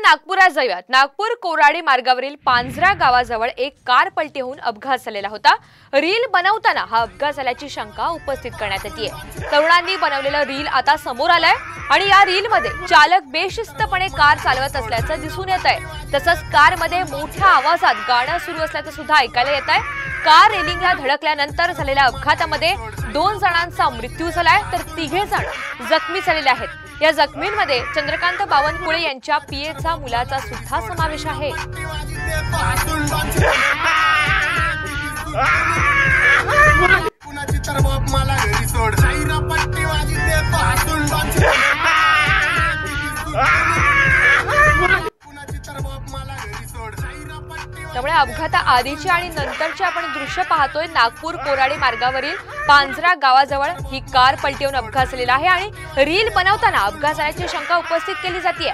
नागपुरात जाऊयात। नागपूर कोराडी मार्गावरील पांझरा गावाजवळ एक कार पलटी होऊन अपघात झालेला होता। रील बनवताना हा अपघात झाल्याची शंका उपस्थित करण्यात येते। तरुणांनी बनवलेलं रील आता समोर आलंय आणि या रीलमध्ये चालक बेशिस्तपणे कार चालवत असल्याचं दिसून येतंय। तसंच कारमध्ये मोठ्या आवाजात गाणं सुरू असल्याचं सुद्धा ऐकायला येतंय। कार रेलिंगला धडकल्यानंतर झालेल्या अपघातामध्ये 2 जणांचा मृत्यू झालाय तर 3 जण जखमी झालेले आहेत। या जखमींमध्ये चंद्रकांत बावनकुळे यांच्या पीएचा मुलाचा सुद्धा समावेश आहे। त्यामुळे अपघाता आधीची आणि नंतरची आपण दृश्य पाहतोय। नागपूर कोराडी मार्गावरील पांझरा गावाजवळ ही कार पलटी होऊन अपघात झालेला आहे आणि रील बनवताना अपघात झाल्याची शंका उपस्थित केली जाते।